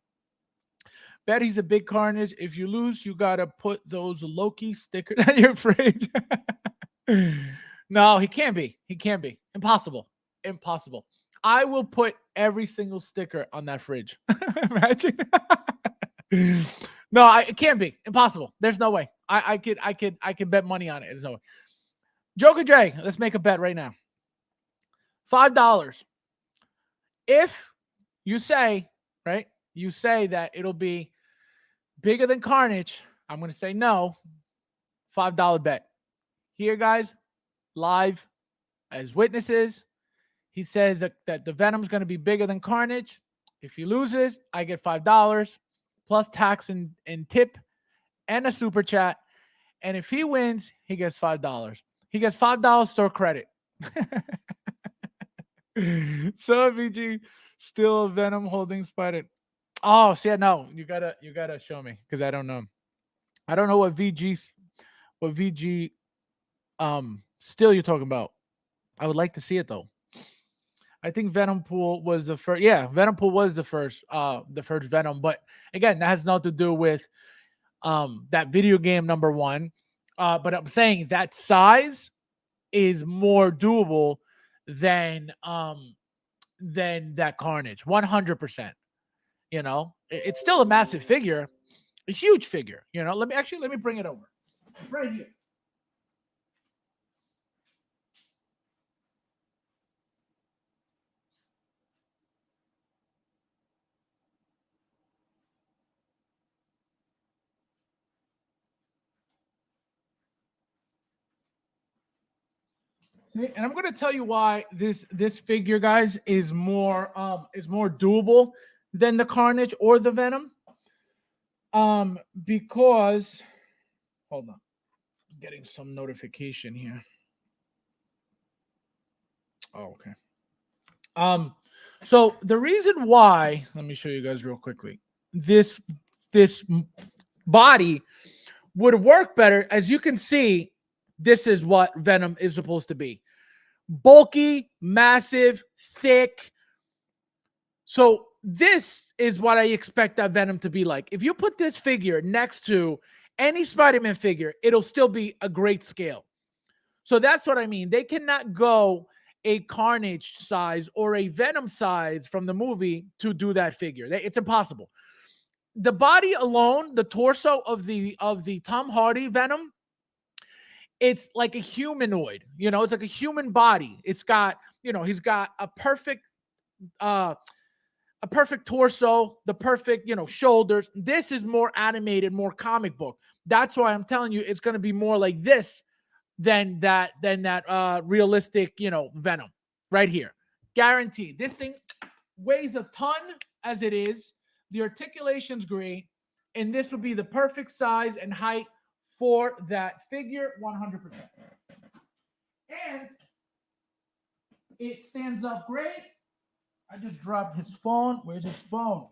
Bet he's a big carnage. If you lose, you gotta put those Loki stickers on your fridge. No, he can't be. He can't be. Impossible. Impossible. I will put every single sticker on that fridge. Imagine. No, it can't be. Impossible. There's no way. I could bet money on it. There's no way. Joker J, let's make a bet right now. $5. If you say, right, you say that it'll be bigger than Carnage, I'm going to say no. $5 bet. Here, guys, live as witnesses. He says that the Venom's going to be bigger than Carnage. If he loses, I get $5 plus tax and tip and a super chat. And if he wins, he gets $5. He gets $5 store credit. So VG still Venom holding Spider. Oh, see, no, you gotta show me, because I don't know. I don't know what VG still you're talking about. I would like to see it though. I think Venom Pool was the first. Yeah, Venom Pool was the first Venom. But again, that has nothing to do with that video game number one. But I'm saying that size is more doable than that Carnage. 100%. It's still a massive figure, a huge figure. Let me bring it over. It's right here. See, and I'm going to tell you why this figure, guys, is more doable than the Carnage or the Venom. Because hold on. getting some notification here. Oh, okay. So the reason why, let me show you guys real quickly. This body would work better. As you can see, this is what Venom is supposed to be. Bulky, massive, thick. So this is what I expect that Venom to be like. If you put this figure next to any Spider-Man figure, it'll still be a great scale. So that's what I mean. They cannot go a Carnage size or a Venom size from the movie to do that figure. It's impossible. The body alone, the torso of the Tom Hardy Venom, it's like a humanoid. You know, it's like a human body. It's got, you know, he's got a perfect torso, the perfect, you know, shoulders. This is more animated, more comic book. That's why I'm telling you it's going to be more like this than that realistic, you know, Venom right here. Guaranteed. This thing weighs a ton as it is. The articulation's great, and this would be the perfect size and height for that figure, 100%. And it stands up great. I just dropped his phone. Where's his phone?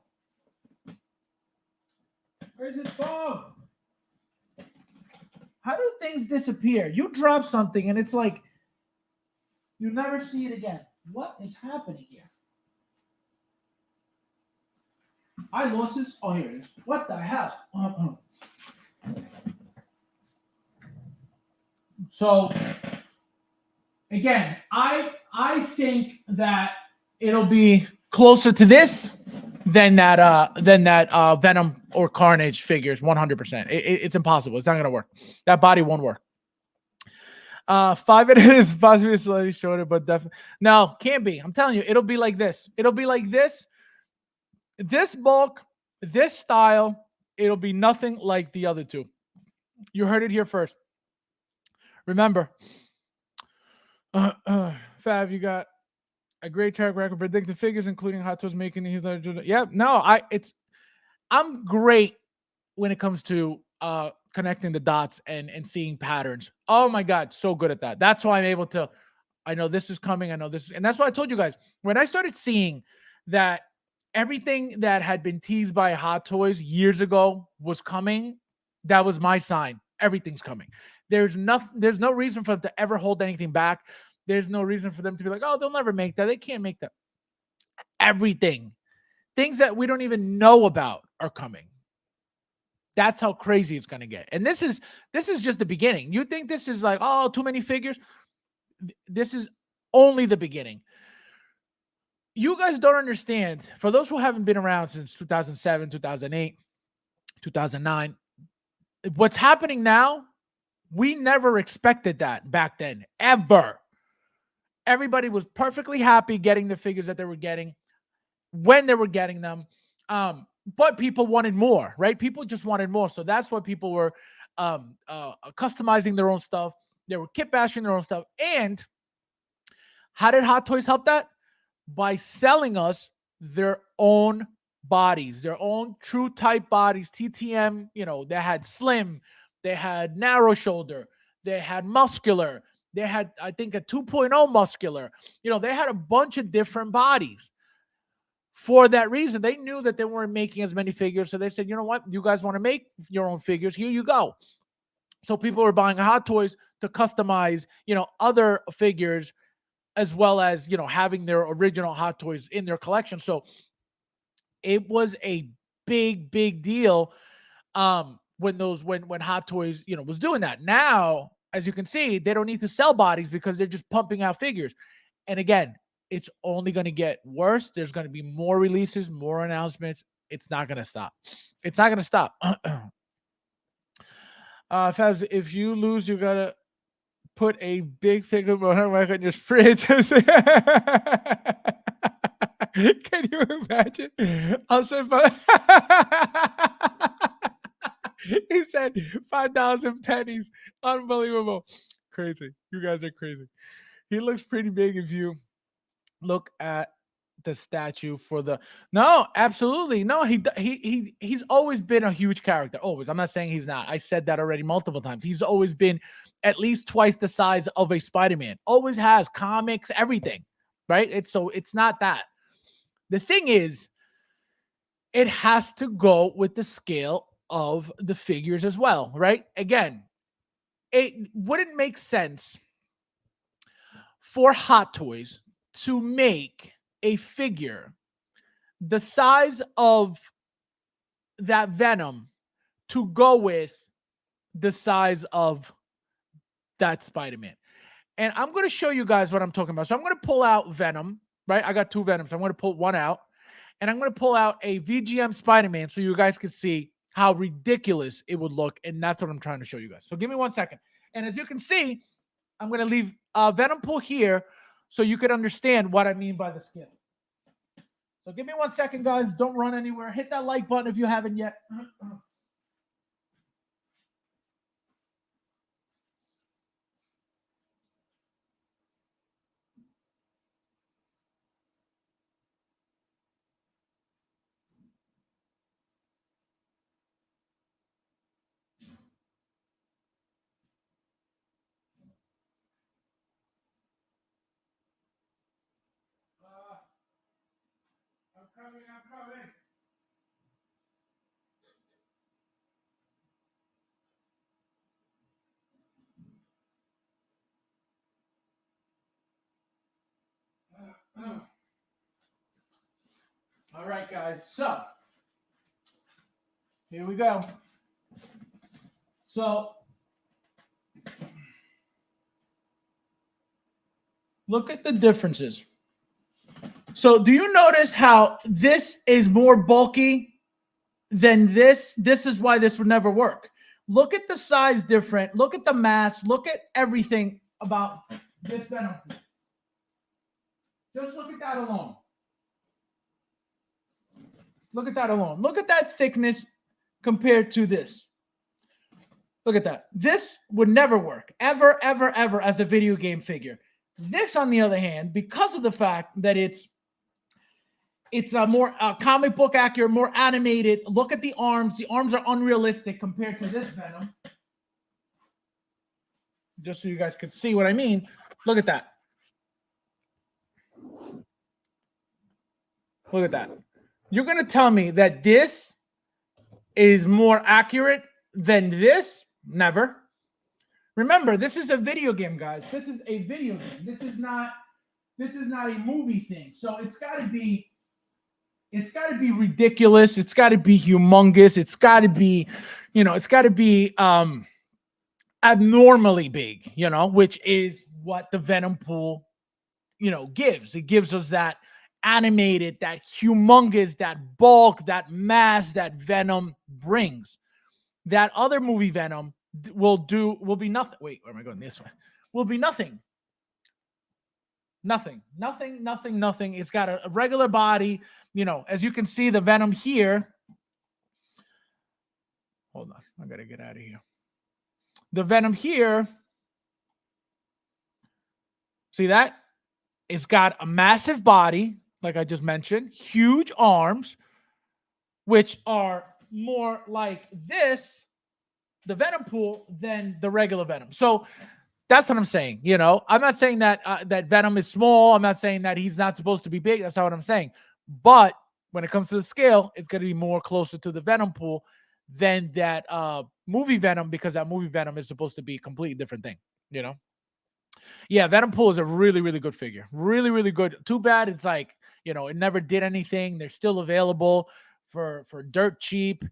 Where's his phone? How do things disappear? You drop something and it's like you never see it again. What is happening here? I lost this. Oh, here it is. What the hell? So again, I think that it'll be closer to this than that Venom or Carnage figures. 100%. It's impossible. It's not gonna work. That body won't work. 5 it is possibly slightly shorter, but definitely no, can't be. I'm telling you, it'll be like this. It'll be like this. This bulk, this style, it'll be nothing like the other two. You heard it here first. Remember, Fab, you got a great track record predicting figures, including Hot Toys making his. Yeah, no, I'm great when it comes to connecting the dots and seeing patterns. Oh my God, so good at that. That's why I'm able to. I know this is coming. I know this, and that's why I told you guys when I started seeing that everything that had been teased by Hot Toys years ago was coming. That was my sign. Everything's coming. There's no reason for them to ever hold anything back. There's no reason for them to be like, oh, they'll never make that. They can't make that. Everything. Things that we don't even know about are coming. That's how crazy it's going to get. And this is just the beginning. You think this is like, oh, too many figures? This is only the beginning. You guys don't understand. For those who haven't been around since 2007, 2008, 2009, what's happening now, we never expected that back then, ever. Everybody was perfectly happy getting the figures that they were getting when they were getting them. But people wanted more, right? People just wanted more. So that's why people were customizing their own stuff. They were kit bashing their own stuff. And how did Hot Toys help that? By selling us their own bodies, their own true type bodies, TTM, you know, they had slim, they had narrow shoulder, they had muscular, they had, I think, a 2.0 muscular. You know, they had a bunch of different bodies. For that reason, they knew that they weren't making as many figures. So they said, you know what? You guys want to make your own figures? Here you go. So people were buying Hot Toys to customize, you know, other figures, as well as, you know, having their original Hot Toys in their collection. So it was a big, big deal when Hot Toys, you know, was doing that. Now, as you can see, they don't need to sell bodies because they're just pumping out figures. And again, it's only going to get worse. There's going to be more releases, more announcements. It's not going to stop. It's not going to stop. Fabs, if you lose, you got to put a big figure on your fridge. Can you imagine? I'll say he said $5 in pennies. Unbelievable. Crazy. You guys are crazy. He looks pretty big if you look at the statue for the no, absolutely no. He's always been a huge character. Always. I'm not saying he's not. I said that already multiple times. He's always been at least twice the size of a Spider-Man. Always has comics, everything, right? It's not that. The thing is, it has to go with the scale of the figures as well, right? Again, it wouldn't make sense for Hot Toys to make a figure the size of that Venom to go with the size of that Spider-Man. And I'm going to show you guys what I'm talking about. So I'm going to pull out Venom, right? I got two Venoms. I'm going to pull one out, and I'm going to pull out a VGM Spider-Man so you guys can see how ridiculous it would look. And that's what I'm trying to show you guys. So give me 1 second. And as you can see, I'm going to leave Venom pool here so you can understand what I mean by the scale. So give me 1 second, guys. Don't run anywhere. Hit that like button if you haven't yet. I'm coming. All right, guys. So here we go. So look at the differences. So do you notice how this is more bulky than this? This is why this would never work. Look at the size different. Look at the mass. Look at everything about this Venom. Just look at that alone. Look at that alone. Look at that thickness compared to this. Look at that. This would never work, ever, ever, ever as a video game figure. This, on the other hand, because of the fact that it's a more comic book accurate, more animated. Look at the arms. The arms are unrealistic compared to this Venom. Just so you guys can see what I mean. Look at that. Look at that. You're going to tell me that this is more accurate than this? Never. Remember, this is a video game, guys. This is a video game. This is not a movie thing. So it's got to be ridiculous. It's got to be humongous. It's got to be, it's got to be abnormally big, which is what the Venom pool, gives. It gives us that animated, that humongous, that bulk, that mass that Venom brings. That other movie Venom will be nothing. Wait, where am I going? This way. Will be nothing. Nothing. It's got a regular body. As you can see, the Venom here. Hold on. I got to get out of here. The Venom here. See that? It's got a massive body, like I just mentioned, huge arms, which are more like this, the Venom pool, than the regular Venom. So that's what I'm saying. I'm not saying that that Venom is small. I'm not saying that he's not supposed to be big. That's not what I'm saying. But when it comes to the scale, it's going to be more closer to the Venom pool than that movie Venom, because that movie Venom is supposed to be a completely different thing. Yeah, Venom pool is a really, really good figure. Really, really good. Too bad it's like, it never did anything. They're still available for dirt cheap.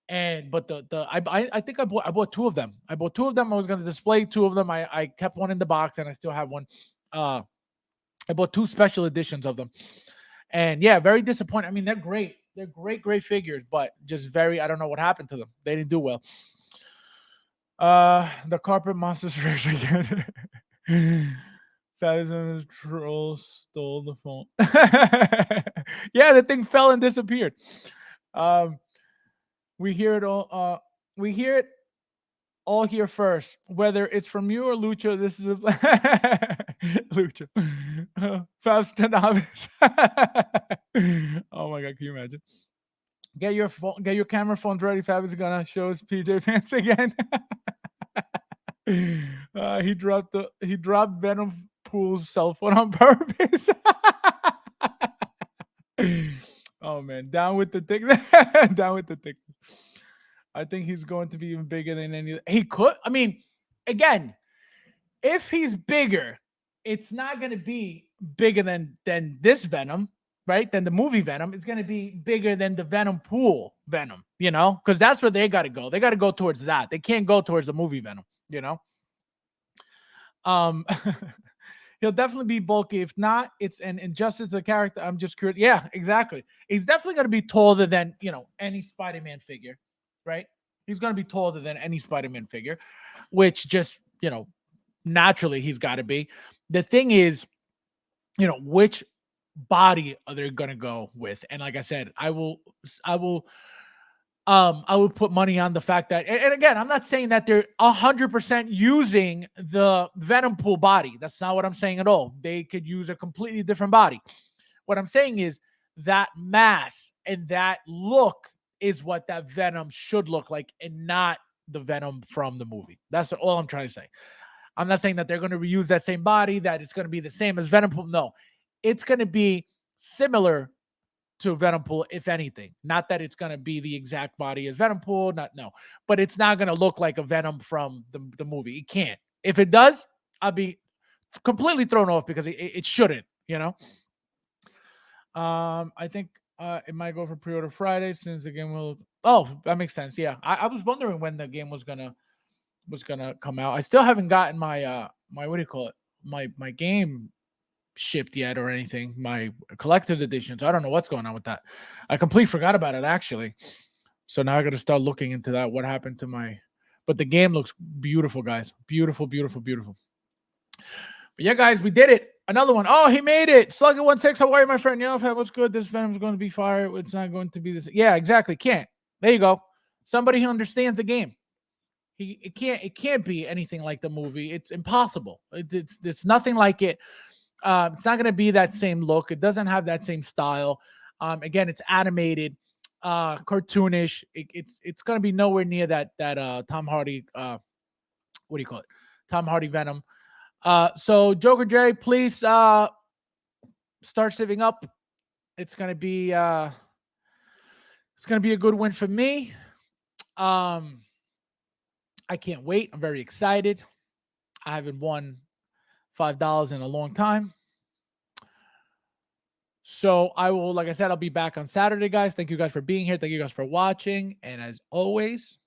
But I think I bought two of them. I bought two of them. I was going to display two of them. I kept one in the box, and I still have one. I bought two special editions of them. And yeah, very disappointed. I mean, they're great. They're great figures, but just I don't know what happened to them. They didn't do well. The carpet monsters race again. Thousand trolls stole the phone. Yeah, the thing fell and disappeared. We hear it all. We hear it all here first. Whether it's from you or Lucha, this is Lucha. Fabs Cannabis. Oh my god, can you imagine? Get your phone, get your camera phones ready. Fab is gonna show his PJ pants again. He dropped Venom Pool's cell phone on purpose. Oh man, down with the thickness. Down with the thickness. I think he's going to be even bigger than any. He could. I mean, again, if he's bigger, it's not going to be bigger than this Venom, right? Than the movie Venom. It's going to be bigger than the Venom Pool Venom, you know, because that's where they got to go. They got to go towards that. They can't go towards the movie Venom, you know. He'll definitely be bulky. If not, it's an injustice to the character. I'm just curious. Yeah, exactly. He's definitely going to be taller than, you know, any Spider-Man figure, right? He's going to be taller than any Spider-Man figure, which just, you know, naturally he's got to be. The thing is, you know, which body are they going to go with? And like I said, I would put money on the fact that, and again, I'm not saying that they're 100% using the Venom Pool body. That's not what I'm saying at all. They could use a completely different body. What I'm saying is that mass and that look is what that Venom should look like, and not the Venom from the movie. That's all I'm trying to say. I'm not saying that they're going to reuse that same body, that it's going to be the same as Venom Pool. No, it's going to be similar to Venom Pool, if anything. Not that it's going to be the exact body as Venom Pool, but it's not going to look like a Venom from the movie. It can't. If it does, I'll be completely thrown off, because it shouldn't, you know. I think it might go for pre-order Friday, since the game will. Oh, that makes sense. Yeah, I was wondering when the game was gonna come out. I still haven't gotten my my, what do you call it, my game shipped yet or anything, my collector's edition. So I don't know what's going on with that. I completely forgot about it, actually. So now I got to start looking into that. What happened to my? But the game looks beautiful, guys. Beautiful, beautiful, beautiful. But yeah, guys, we did it. Another one. Oh, he made it. Slugger16. How are you, my friend? Yeah, what's good? This Venom's going to be fire. It's not going to be this. Yeah, exactly. Can't. There you go. Somebody who understands the game. It can't be anything like the movie. It's impossible. It's nothing like it. It's not going to be that same look. It doesn't have that same style. Again, it's animated, cartoonish. It's going to be nowhere near that Tom Hardy. What do you call it? Tom Hardy Venom. So Joker J, please start saving up. It's going to be a good win for me. I can't wait. I'm very excited. I haven't won $5 in a long time. So I will, like I said, I'll be back on Saturday, guys. Thank you guys for being here. Thank you guys for watching. And as always,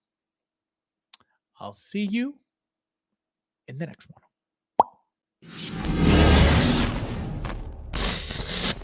I'll see you in the next one.